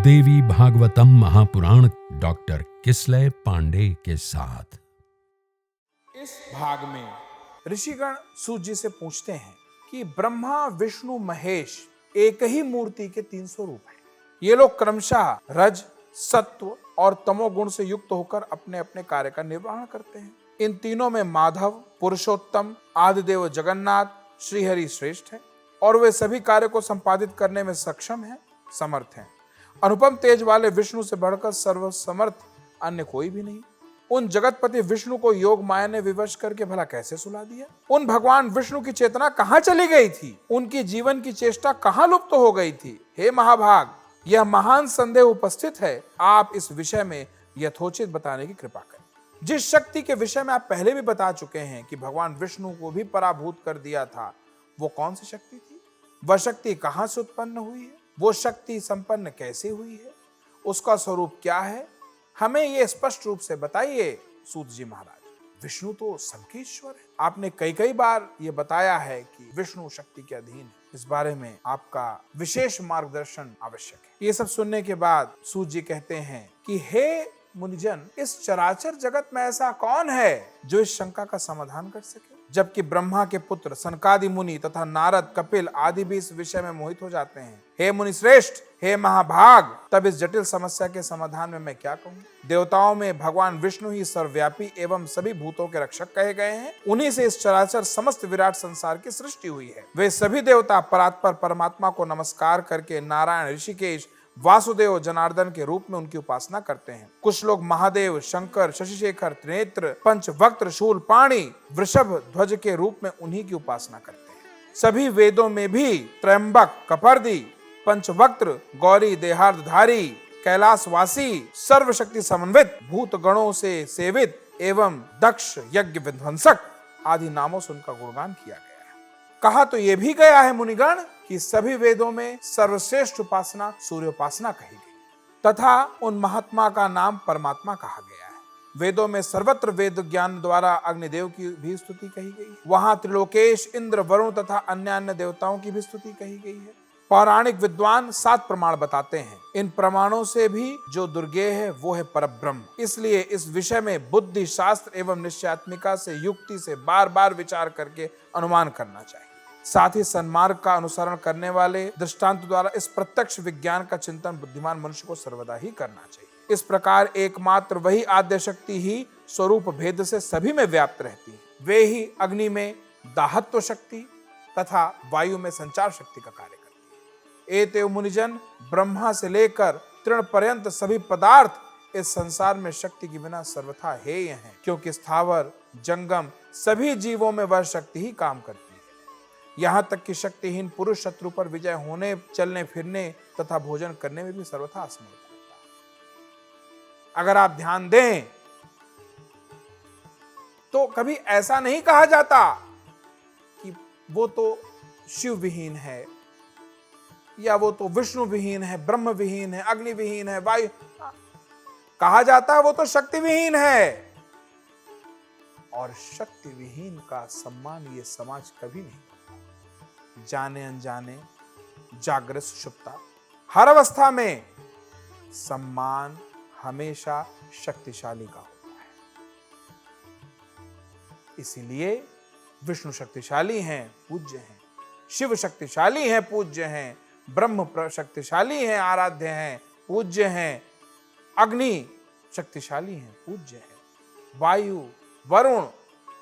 देवी Bhagavatam Mahapuran doctor Kislay Pandey के साथ। इस भाग में ऋषिगण सूत जी से पूछते हैं कि ब्रह्मा विष्णु महेश एक ही मूर्ति के 300 रूप हैं। ये लोग क्रमशः रज सत्व और तमोगुण से युक्त होकर अपने अपने कार्य का निर्वहन करते हैं। इन तीनों में माधव, पुरुषोत्तम, आदिदेव जगन्नाथ, श्रीहरि श्रेष्ठ है और वे सभी कार्य को संपादित करने में सक्षम हैं, समर्थ हैं। अनुपम तेज वाले विष्णु से बढ़कर सर्वसमर्थ अन्य कोई भी नहीं। उन जगतपति विष्णु को योग माया ने विवश करके भला कैसे सुला दिया? उन भगवान विष्णु की चेतना कहां चली गई थी? उनकी जीवन की चेष्टा कहां लुप्त हो गई थी? हे महाभाग, यह महान संदेह उपस्थित है। आप इस विषय में यथोचित बताने की कृपा करें। जिस शक्ति के विषय में आप पहले भी बता चुके हैं कि भगवान विष्णु को भी पराभूत कर दिया था, वो कौन सी शक्ति थी? वह शक्ति कहां से उत्पन्न हुई है? वो शक्ति संपन्न कैसे हुई है? उसका स्वरूप क्या है? हमें ये स्पष्ट रूप से बताइए सूत जी महाराज। विष्णु तो सबके ईश्वर है। आपने कई बार ये बताया है कि विष्णु शक्ति के अधीन है। इस बारे में आपका विशेष मार्गदर्शन आवश्यक है। ये सब सुनने के बाद सूत जी कहते हैं कि हे मुनिजन, इस चराचर जगत में ऐसा कौन है जो इस शंका का समाधान कर सके? जबकि ब्रह्मा के पुत्र सनकादि मुनि तथा नारद, कपिल आदि भी इस विषय में मोहित हो जाते हैं। हे मुनि श्रेष्ठ, हे महाभाग, तब इस जटिल समस्या के समाधान में मैं क्या कहूँ? देवताओं में भगवान विष्णु ही सर्वव्यापी एवं सभी भूतों के रक्षक कहे गए हैं। उन्हीं से इस चराचर समस्त विराट संसार की सृष्टि हुई है। वे सभी देवता परात्पर परमात्मा को नमस्कार करके नारायण, ऋषिकेश, वासुदेव, जनार्दन के रूप में उनकी उपासना करते हैं। कुछ लोग महादेव, शंकर, शशिशेखर, त्रिनेत्र, पंचवक्त्र, शूलपाणी, वृषभ ध्वज के रूप में उन्हीं की उपासना करते हैं। सभी वेदों में भी त्रयंबक, कपर्दी, पंचवक्त्र, गौरी, देहार्धधारी, कैलाशवासी, सर्वशक्ति समन्वित, भूत गणों से सेवित एवं दक्ष, यज्ञ विध्वंसक आदि नामों से उनका गुणगान किया गया है। कहा तो यह भी गया है मुनिगण कि सभी वेदों में सर्वश्रेष्ठ उपासना सूर्योपासना कही गई तथा उन महात्मा का नाम परमात्मा कहा गया है। वेदों में सर्वत्र वेद ज्ञान द्वारा अग्निदेव की भी स्तुति कही गई है। वहां त्रिलोकेश, इंद्र, वरुण तथा अन्य देवताओं की भी स्तुति कही गई है। पौराणिक विद्वान 7 प्रमाण बताते हैं। इन प्रमाणों से भी जो दुर्गेय है वो है परब्रह्म। इसलिए इस विषय में बुद्धि, शास्त्र एवं निश्चयात्मिका से, युक्ति से बार बार विचार करके अनुमान करना चाहिए। साथ ही सन्मार्ग का अनुसरण करने वाले दृष्टांत द्वारा इस प्रत्यक्ष विज्ञान का चिंतन बुद्धिमान मनुष्य को सर्वदा ही करना चाहिए। इस प्रकार एकमात्र वही आद्य शक्ति ही स्वरूप भेद से सभी में व्याप्त रहती है। वे ही अग्नि में दाहत्व शक्ति तथा वायु में संचार शक्ति का कार्य करती है। एतेव मुनिजन, ब्रह्मा से लेकर तृण पर्यंत सभी पदार्थ इस संसार में शक्ति के बिना सर्वथा हेय हैं, क्योंकि स्थावर जंगम सभी जीवों में वह शक्ति ही काम करती है। यहाँ तक कि शक्तिहीन पुरुष शत्रु पर विजय होने, चलने फिरने तथा भोजन करने में भी सर्वथा असमर्थ होता है। अगर आप ध्यान दें तो कभी ऐसा नहीं कहा जाता कि वो तो शिव विहीन है या वो तो विष्णु विहीन है, ब्रह्म विहीन है, अग्नि विहीन है, वायु। कहा जाता है वो तो शक्ति विहीन है। और शक्ति विहीन का सम्मान ये समाज कभी नहीं करता। जाने अनजाने, जागृत सुषुप्ता, हर अवस्था में सम्मान हमेशा शक्तिशाली का होता है। इसीलिए विष्णु शक्तिशाली हैं, पूज्य हैं। शिव शक्तिशाली हैं, पूज्य हैं। ब्रह्म शक्तिशाली हैं, आराध्य हैं, पूज्य हैं। अग्नि शक्तिशाली हैं, पूज्य हैं। वायु, वरुण,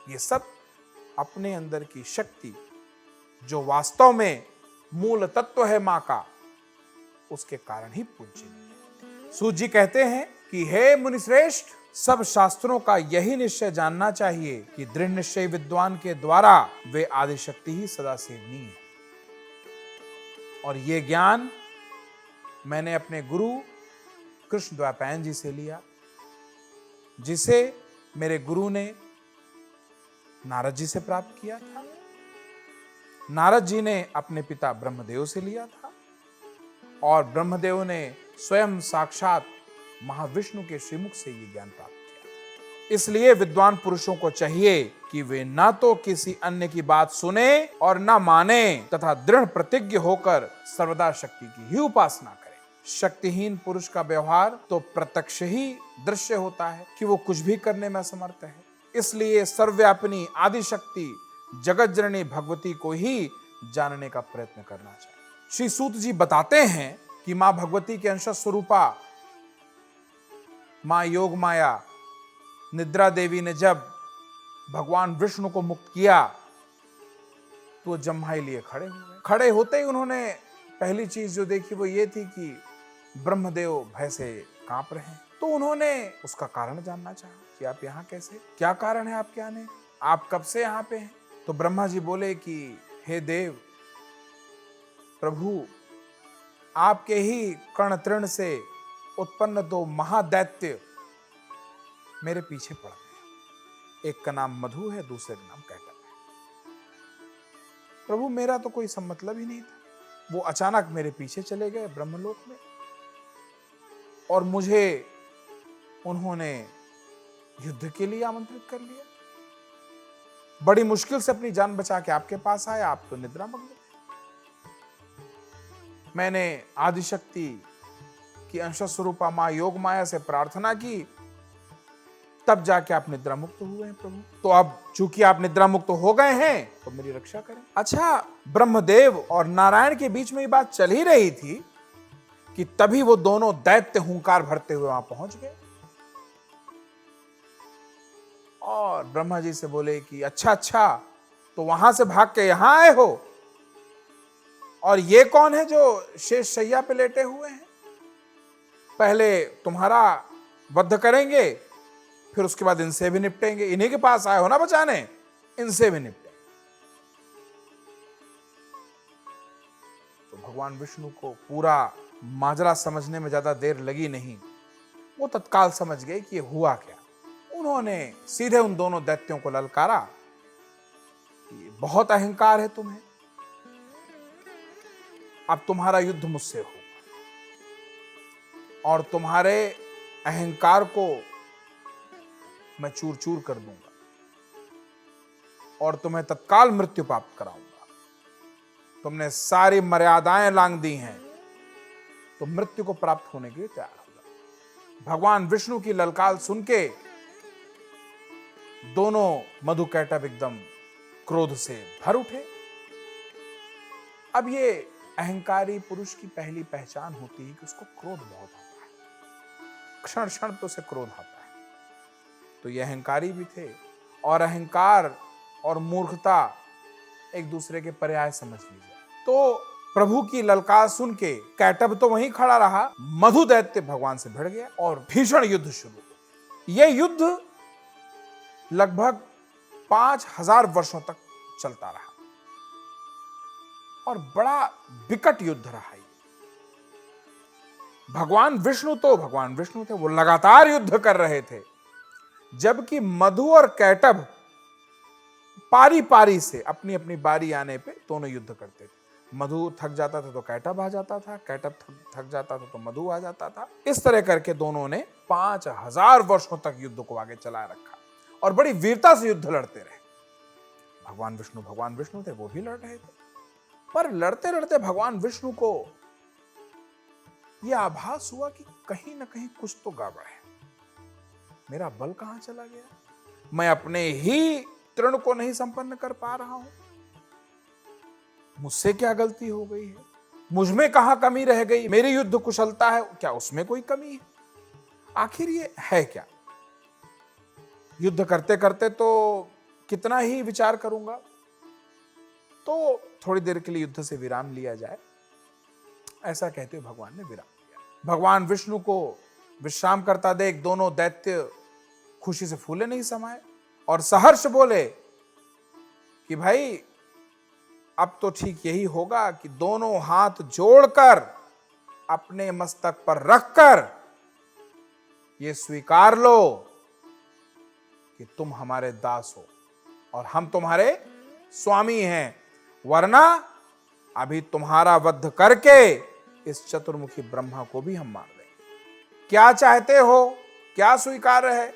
ये सब अपने अंदर की शक्ति जो वास्तव में मूल तत्व है मां का, उसके कारण ही पूज्य है। सूत जी कहते हैं कि हे मुनिश्रेष्ठ, सब शास्त्रों का यही निश्चय जानना चाहिए कि दृढ़ निश्चय विद्वान के द्वारा वे आदि शक्ति ही सदा सेवनीय है। और ये ज्ञान मैंने अपने गुरु कृष्ण द्वैपायन जी से लिया, जिसे मेरे गुरु ने नारद जी से प्राप्त किया था। नारद जी ने अपने पिता ब्रह्मदेव से लिया था और ब्रह्मदेव ने स्वयं साक्षात महाविष्णु के श्रीमुख से ये ज्ञान प्राप्त किया। इसलिए विद्वान पुरुषों को चाहिए कि वे ना तो किसी अन्य की बात सुने और ना माने तथा दृढ़ प्रतिज्ञ होकर सर्वदा शक्ति की ही उपासना करें। शक्तिहीन पुरुष का व्यवहार तो प्रत्यक्ष ही दृश्य होता है कि वो कुछ भी करने में असमर्थ है। इसलिए सर्वव्यापिनी आदि शक्ति जगत जननी भगवती को ही जानने का प्रयत्न करना चाहिए। श्री सूत जी बताते हैं कि मां भगवती के अंश स्वरूपा मां योग माया निद्रा देवी ने जब भगवान विष्णु को मुक्त किया तो जम्हाई लिए खड़े हुए। खड़े होते ही उन्होंने पहली चीज जो देखी वो ये थी कि ब्रह्मदेव भय से कांप रहे हैं। तो उन्होंने उसका कारण जानना चाहा कि आप यहाँ कैसे, क्या कारण है आपके आने, आप कब से यहाँ पे हैं। तो ब्रह्मा जी बोले कि हे देव प्रभु, आपके ही कर्ण तृण से उत्पन्न दो महादैत्य मेरे पीछे पड़ गए। एक का नाम मधु है, दूसरे का नाम कैटब है। प्रभु मेरा तो कोई मतलब ही नहीं था, वो अचानक मेरे पीछे चले गए ब्रह्मलोक में और मुझे उन्होंने युद्ध के लिए आमंत्रित कर लिया। बड़ी मुश्किल से अपनी जान बचा के आपके पास आया, आप तो निद्रा मग्न थे। मैंने आदिशक्ति की अंश स्वरूपा मां योग माया से प्रार्थना की, तब जाके आप निद्रा मुक्त हुए हैं प्रभु। तो अब चूंकि आप निद्रा मुक्त हो गए हैं तो मेरी रक्षा करें। अच्छा, ब्रह्मदेव और नारायण के बीच में ये बात चल ही रही थी कि तभी वो दोनों दैत्य हुंकार भरते हुए वहां पहुंच गए और ब्रह्मा जी से बोले कि अच्छा तो वहां से भाग के यहां आए हो, और ये कौन है जो शेष शैया पे लेटे हुए हैं? पहले तुम्हारा वध करेंगे, फिर उसके बाद इनसे भी निपटेंगे। इन्हीं के पास आए हो ना बचाने, इनसे भी निपटेंगे। तो भगवान विष्णु को पूरा माजरा समझने में ज्यादा देर लगी नहीं, वो तत्काल समझ गए कि ये हुआ क्या। उन्होंने सीधे उन दोनों दैत्यों को ललकारा कि बहुत अहंकार है तुम्हें, अब तुम्हारा युद्ध मुझसे होगा और तुम्हारे अहंकार को मैं चूर चूर कर दूंगा और तुम्हें तत्काल मृत्यु प्राप्त कराऊंगा। तुमने सारी मर्यादाएं लांघ दी हैं, तो मृत्यु को प्राप्त होने के लिए तैयार होगा। भगवान विष्णु की ललकार सुन के दोनों मधु कैटब एकदम क्रोध से भर उठे। अब ये अहंकारी पुरुष की पहली पहचान होती है कि उसको क्रोध बहुत आता है, क्षण क्षण पे उसे क्रोध आता है। तो ये अहंकारी भी थे और अहंकार और मूर्खता एक दूसरे के पर्याय समझ लीजिए। तो प्रभु की ललकार सुन के कैटब तो वहीं खड़ा रहा, मधु दैत्य भगवान से भिड़ गया और भीषण युद्ध शुरू हुआ। यह युद्ध लगभग 5000 वर्षों तक चलता रहा और बड़ा विकट युद्ध रहा। भगवान विष्णु थे, वो लगातार युद्ध कर रहे थे, जबकि मधु और कैटब पारी पारी से अपनी अपनी बारी आने पे दोनों युद्ध करते थे। मधु थक जाता था तो कैटब आ जाता था, कैटब थक जाता था तो मधु आ जाता था। इस तरह करके दोनों ने 5000 वर्षों तक युद्ध को आगे चलाए रखा और बड़ी वीरता से युद्ध लड़ते रहे। भगवान विष्णु थे, वो भी लड़ रहे थे, पर लड़ते लड़ते भगवान विष्णु को यह आभास हुआ कि कहीं ना कहीं कुछ तो गड़बड़ है। मेरा बल कहां चला गया? मैं अपने ही तृण को नहीं संपन्न कर पा रहा हूं। मुझसे क्या गलती हो गई है? मुझ में कहां कमी रह गई? मेरी युद्ध कुशलता है, क्या उसमें कोई कमी है? आखिर ये है क्या? युद्ध करते करते तो कितना ही विचार करूंगा, तो थोड़ी देर के लिए युद्ध से विराम लिया जाए। ऐसा कहते हुए भगवान ने विराम लिया। भगवान विष्णु को विश्राम करता देख दोनों दैत्य खुशी से फूले नहीं समाये और सहर्ष बोले कि भाई अब तो ठीक यही होगा कि दोनों हाथ जोड़कर अपने मस्तक पर रखकर ये स्वीकार लो कि तुम हमारे दास हो और हम तुम्हारे स्वामी हैं, वरना अभी तुम्हारा वध करके इस चतुर्मुखी ब्रह्मा को भी हम मार देंगे। क्या चाहते हो? क्या स्वीकार है?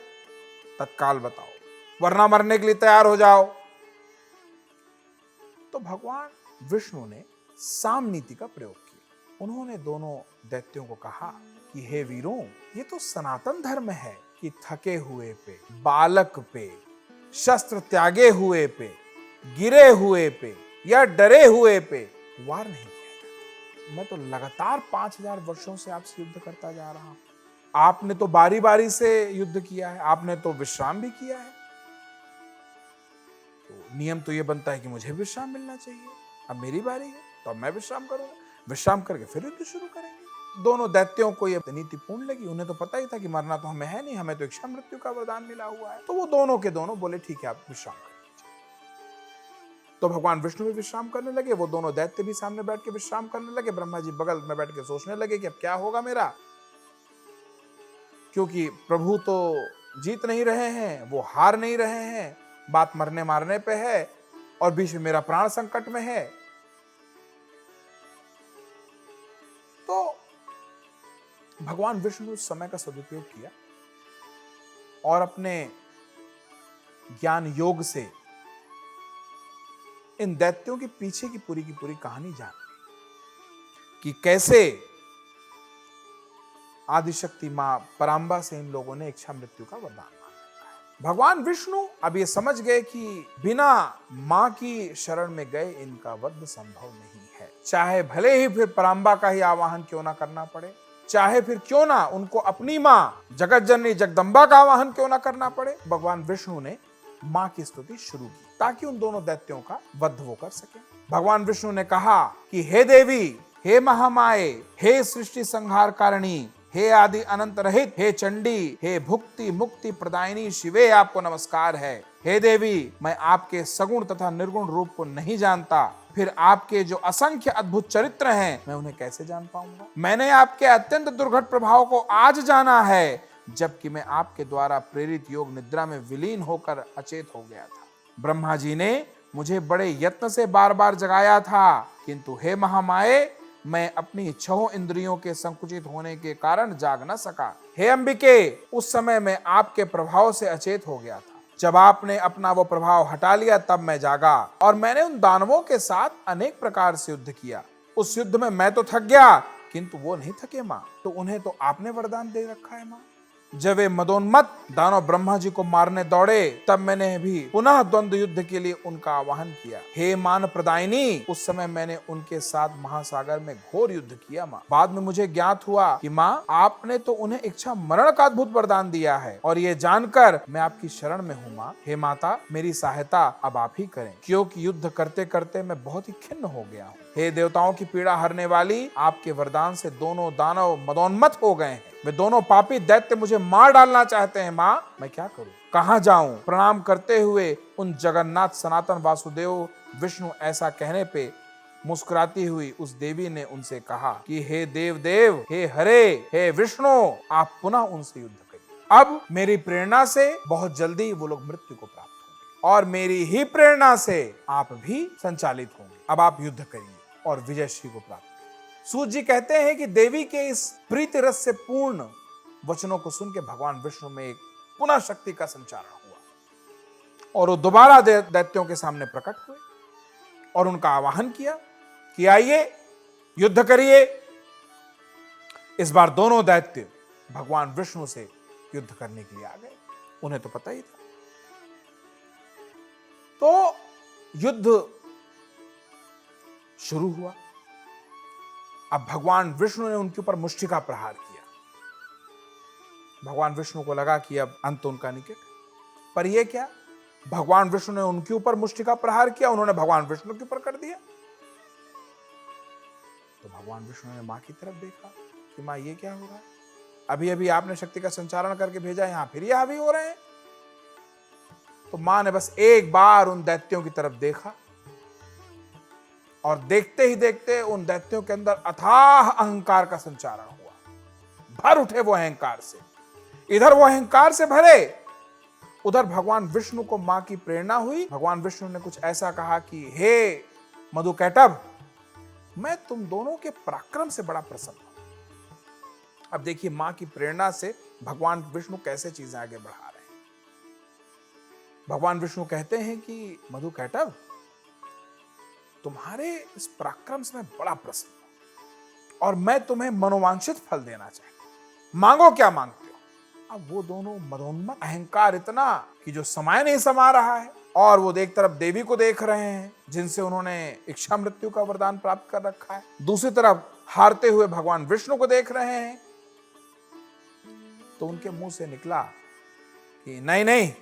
तत्काल बताओ, वरना मरने के लिए तैयार हो जाओ। तो भगवान विष्णु ने साम नीति का प्रयोग किया। उन्होंने दोनों दैत्यों को कहा कि हे वीरों, ये तो सनातन धर्म है कि थके हुए पे, बालक पे, शस्त्र त्यागे हुए पे, गिरे हुए पे या डरे हुए पे वार नहीं किया जाता। मैं तो लगातार 5000 वर्षों से आपसे युद्ध करता जा रहा हूं। आपने तो बारी बारी से युद्ध किया है, आपने तो विश्राम भी किया है। तो नियम तो ये बनता है कि मुझे विश्राम मिलना चाहिए। अब मेरी बारी है तो अब मैं विश्राम करूंगा। विश्राम करके फिर युद्ध शुरू करेंगे। दोनों दैत्यों को यह नीतिपूर्ण लगी। उन्हें तो पता ही था कि मरना तो हमें है नहीं, हमें तो इच्छा मृत्यु का वरदान मिला हुआ है। तो वो दोनों के दोनों बोले ठीक है, आप विश्राम करें। तो भगवान विष्णु भी विश्राम करने लगे, वो दोनों दैत्य भी सामने बैठ के विश्राम करने लगे। ब्रह्मा जी बगल में बैठ के सोचने लगे कि अब क्या होगा मेरा, क्योंकि प्रभु तो जीत नहीं रहे हैं, वो हार नहीं रहे हैं, बात मरने मारने पे है और बीच में मेरा प्राण संकट में है। तो भगवान विष्णु उस समय का सदुपयोग किया और अपने ज्ञान योग से इन दैत्यों के पीछे की पूरी कहानी जान ली कि कैसे आदिशक्ति मां परांबा से इन लोगों ने इच्छा मृत्यु का वरदान मांगा है। भगवान विष्णु अब ये समझ गए कि बिना मां की शरण में गए इनका वध संभव नहीं है। चाहे भले ही फिर परांबा का ही आवाहन क्यों ना करना पड़े, चाहे फिर क्यों ना उनको अपनी मां जगत जननी जगदम्बा का आवाहन क्यों ना करना पड़े, भगवान विष्णु ने मां की स्तुति शुरू की ताकि उन दोनों दैत्यों का वध वो कर सके। भगवान विष्णु ने कहा कि हे देवी, हे महामाए, हे सृष्टि संहार कारिणी, हे आदि अनंत रहित, हे चंडी, हे भुक्ति मुक्ति प्रदायिनी शिवे, आपको नमस्कार है। हे देवी, मैं आपके सगुण तथा निर्गुण रूप को नहीं जानता, फिर आपके जो असंख्य अद्भुत चरित्र हैं मैं उन्हें कैसे जान पाऊंगा। मैंने आपके अत्यंत दुर्घट प्रभाव को आज जाना है, जबकि मैं आपके द्वारा प्रेरित योग निद्रा में विलीन होकर अचेत हो गया था। ब्रह्मा जी ने मुझे बड़े यत्न से बार बार जगाया था, किंतु हे महामाए, मैं अपनी छहों इंद्रियों के संकुचित होने के कारण जाग न सका। हे अंबिके, उस समय मैं आपके प्रभाव से अचेत हो गया था। जब आपने अपना वो प्रभाव हटा लिया तब मैं जागा और मैंने उन दानवों के साथ अनेक प्रकार से युद्ध किया। उस युद्ध में मैं तो थक गया, किंतु वो नहीं थके मां, तो उन्हें तो आपने वरदान दे रखा है मां। जब वे मदोन्मत्त दानव ब्रह्मा जी को मारने दौड़े तब मैंने भी पुनः द्वंद्व युद्ध के लिए उनका आवाहन किया। हे मान प्रदायिनी, उस समय मैंने उनके साथ महासागर में घोर युद्ध किया मां। बाद में मुझे ज्ञात हुआ कि मां, आपने तो उन्हें इच्छा मरण का अद्भुत वरदान दिया है और ये जानकर मैं आपकी शरण में हूँ मां। हे माता, मेरी सहायता अब आप ही करें, क्योंकि युद्ध करते करते मैं बहुत ही खिन्न हो गया हूँ। हे देवताओं की पीड़ा हरने वाली, आपके वरदान से दोनों दानव मदोन्मत्त हो गए हैं। वे दोनों पापी दैत्य मुझे मार डालना चाहते हैं मां, मैं क्या करूं, कहां जाऊं। प्रणाम करते हुए उन जगन्नाथ सनातन वासुदेव विष्णु ऐसा कहने पे मुस्कुराती हुई उस देवी ने उनसे कहा कि हे देव देव, हे हरे, हे विष्णु, आप पुनः उनसे युद्ध करिए। अब मेरी प्रेरणा से बहुत जल्दी वो लोग मृत्यु को प्राप्त होंगे और मेरी ही प्रेरणा से आप भी संचालित होंगे। अब आप युद्ध करिए और विजयश्री को प्राप्त। सूत जी कहते हैं कि देवी के इस प्रीति रस से पूर्ण वचनों को सुन के भगवान विष्णु में एक पुनः शक्ति का संचारण हुआ और वो दोबारा दैत्यों के सामने प्रकट हुए और उनका आवाहन किया कि आइए युद्ध करिए। इस बार दोनों दैत्य भगवान विष्णु से युद्ध करने के लिए आ गए। उन्हें तो पता ही था। तो युद्ध शुरू हुआ। अब भगवान विष्णु ने उनके ऊपर मुष्टिका प्रहार किया। भगवान विष्णु को लगा कि अब अंत उनका निकट। पर यह क्या, भगवान विष्णु ने उनके ऊपर मुष्टिका प्रहार किया, उन्होंने भगवान विष्णु के ऊपर कर दिया। तो भगवान विष्णु ने मां की तरफ देखा कि मां ये क्या हो रहा है, अभी अभी आपने शक्ति का संचारण करके भेजा, यहां फिर ये हावी हो रहे हैं। तो मां ने बस एक बार उन दैत्यों की तरफ देखा और देखते ही देखते उन दैत्यों के अंदर अथाह अहंकार का संचारण हुआ। भर उठे वो अहंकार से। इधर वो अहंकार से भरे, उधर भगवान विष्णु को मां की प्रेरणा हुई। भगवान विष्णु ने कुछ ऐसा कहा कि हे मधुकैटभ, मैं तुम दोनों के पराक्रम से बड़ा प्रसन्न हूं। अब देखिए मां की प्रेरणा से भगवान विष्णु कैसे चीजें आगे बढ़ा रहे हैं। भगवान विष्णु कहते हैं कि मधुकैटभ, तुम्हारे इस पराक्रम से मैं बड़ा प्रसन्न हूं और मैं तुम्हें मनोवांछित फल देना चाहता हूं, मांगो क्या मांगते हो। अब वो दोनों मदोन्मत्त, अहंकार इतना कि जो समय नहीं समा रहा है, और वो एक तरफ देवी को देख रहे हैं जिनसे उन्होंने इच्छा मृत्यु का वरदान प्राप्त कर रखा है, दूसरी तरफ हारते हुए भगवान विष्णु को देख रहे हैं। तो उनके मुंह से निकला कि नहीं नहीं,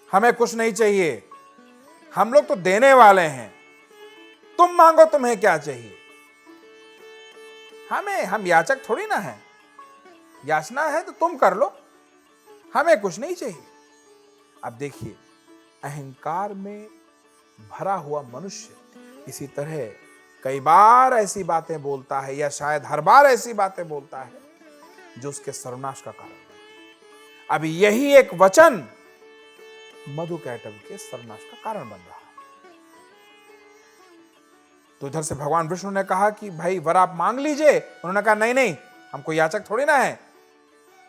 हमें कुछ नहीं चाहिए, हम लोग तो देने वाले हैं, तुम मांगो तुम्हें क्या चाहिए। हम याचक थोड़ी ना हैं, याचना है तो तुम कर लो, हमें कुछ नहीं चाहिए। अब देखिए, अहंकार में भरा हुआ मनुष्य इसी तरह कई बार ऐसी बातें बोलता है, या शायद हर बार ऐसी बातें बोलता है जो उसके सर्वनाश का कारण है। अब यही एक वचन मधुकैटभ के सर्वनाश का कारण बन रहा है। तो इधर से भगवान विष्णु ने कहा कि भाई वर आप मांग लीजिए। उन्होंने कहा नहीं नहीं, हमको याचक थोड़ी ना है,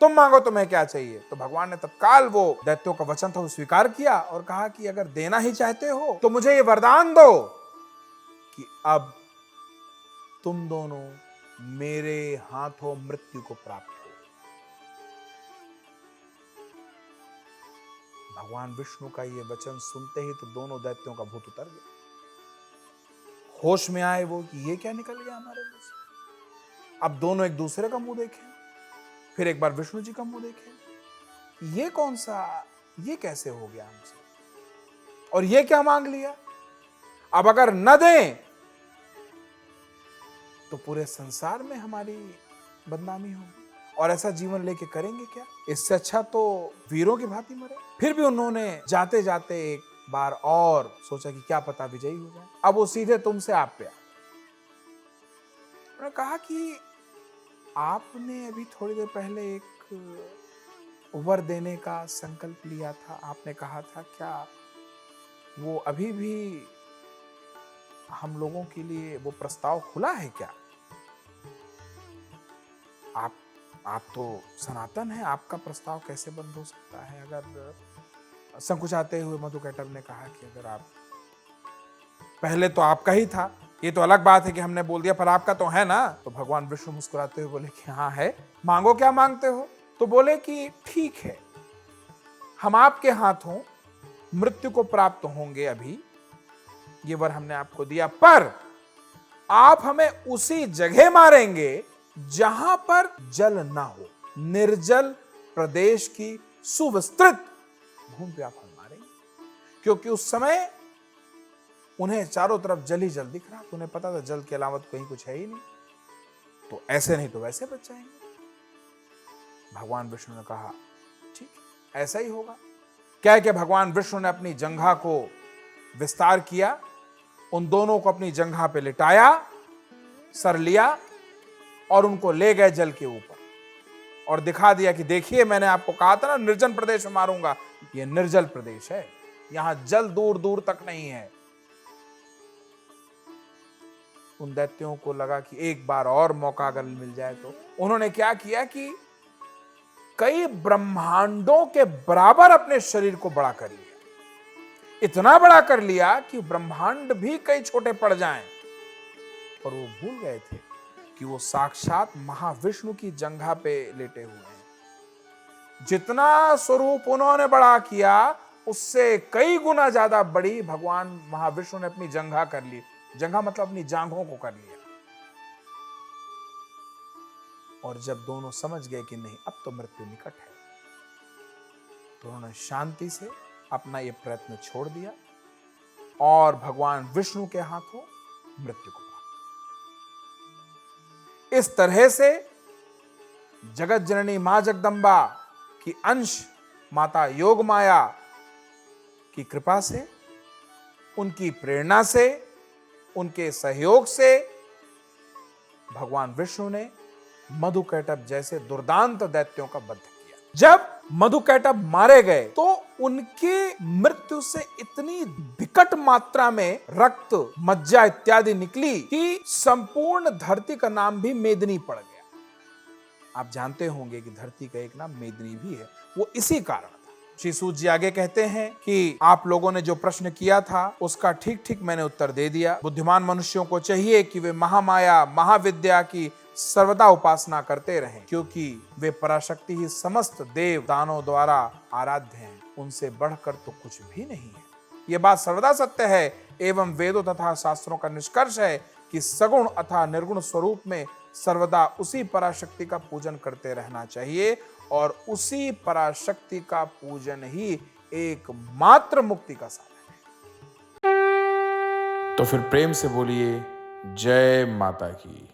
तुम मांगो तुम्हें क्या चाहिए। तो भगवान ने तत्काल वो दैत्यों का वचन था वो स्वीकार किया और कहा कि अगर देना ही चाहते हो तो मुझे ये वरदान दो कि अब तुम दोनों मेरे हाथों मृत्यु को प्राप्त हो। भगवान विष्णु का ये वचन सुनते ही तो दोनों दैत्यों का भूत उतर गया। होश में आए वो कि ये क्या निकल गया हमारे मुंह से। अब दोनों एक दूसरे का मुंह देखें, फिर एक बार विष्णु जी का मुंह देखें, ये कौन सा, ये कैसे हो गया हमसे, और ये क्या मांग लिया। अब अगर न दें तो पूरे संसार में हमारी बदनामी होगी, और ऐसा जीवन लेके करेंगे क्या। इससे अच्छा तो वीरों की भांति मरे। फिर भी उन्होंने जाते जाते एक बार और सोचा कि क्या पता विजयी हो जाए। अब वो सीधे तुमसे आप पे उन्होंने कहा कि आपने अभी थोड़ी देर पहले एक वर देने का संकल्प लिया था, आपने कहा था, क्या वो अभी भी हम लोगों के लिए वो प्रस्ताव खुला है क्या। आप तो सनातन हैं, आपका प्रस्ताव कैसे बंद हो सकता है। अगर संकुचाते हुए मधुकैटभ ने कहा कि अगर आप, पहले तो आपका ही था, ये तो अलग बात है कि हमने बोल दिया, पर आपका तो है ना। तो भगवान विष्णु मुस्कुराते हुए बोले कि हाँ है, मांगो क्या मांगते हो। तो बोले कि ठीक है, हम आपके हाथों मृत्यु को प्राप्त होंगे, अभी ये वर हमने आपको दिया, पर आप हमें उसी जगह मारेंगे जहां पर जल ना हो, निर्जल प्रदेश की सुविस्तृत भूमि पे आप हमें मारेंगे। क्योंकि उस समय उन्हें चारों तरफ जल ही जल दिख रहा, तो उन्हें पता था जल के अलावा कहीं कुछ है ही नहीं, तो ऐसे नहीं तो वैसे बच जाएंगे। भगवान विष्णु ने कहा ठीक, ऐसा ही होगा। क्या है कि भगवान विष्णु ने अपनी जंघा को विस्तार किया, उन दोनों को अपनी जंघा पे लिटाया, सर लिया और उनको ले गए जल के ऊपर, और दिखा दिया कि देखिए मैंने आपको कहा था ना निर्जन प्रदेश में मारूंगा, ये निर्जल प्रदेश है, यहां जल दूर दूर तक नहीं है। उन दैत्यों को लगा कि एक बार और मौका अगर मिल जाए तो उन्होंने क्या किया कि कई ब्रह्मांडों के बराबर अपने शरीर को बड़ा कर लिया। इतना बड़ा कर लिया कि ब्रह्मांड भी कई छोटे पड़ जाएं, पर वो भूल गए थे कि वो साक्षात महाविष्णु की जंघा पे लेटे हुए हैं। जितना स्वरूप उन्होंने बड़ा किया, उससे कई गुना ज्यादा बड़ी भगवान महाविष्णु ने अपनी जंघा कर ली। जंघा मतलब अपनी जांघों को कर लिया। और जब दोनों समझ गए कि नहीं अब तो मृत्यु निकट है, तो उन्होंने शांति से अपना यह प्रयत्न छोड़ दिया और भगवान विष्णु के हाथों मृत्यु को प्राप्त। इस तरह से जगत जननी मां जगदंबा की अंश माता योग माया की कृपा से, उनकी प्रेरणा से, उनके सहयोग से भगवान विष्णु ने मधुकैटभ जैसे दुर्दांत दैत्यों का वध किया। जब मधुकैटभ मारे गए तो उनके मृत्यु से इतनी विकट मात्रा में रक्त, मज्जा इत्यादि निकली कि संपूर्ण धरती का नाम भी मेदिनी पड़ गया। आप जानते होंगे कि धरती का एक नाम मेदिनी भी है, वो इसी कारण था। श्री सूत जी आगे कहते हैं कि आप लोगों ने जो प्रश्न किया था उसका ठीक ठीक मैंने उत्तर दे दिया। बुद्धिमान मनुष्यों को चाहिए कि वे महामाया महाविद्या की सर्वदा उपासना करते रहें, क्योंकि वे पराशक्ति ही समस्त देव दानों द्वारा आराध्य हैं, उनसे बढ़कर तो कुछ भी नहीं है। ये बात सर्वदा सत्य है एवं वेदों तथा शास्त्रों का निष्कर्ष है कि सगुण अथवा निर्गुण स्वरूप में सर्वदा उसी पराशक्ति का पूजन करते रहना चाहिए और उसी पराशक्ति का पूजन ही एकमात्र मुक्ति का साधन है। तो फिर प्रेम से बोलिए जय माता की।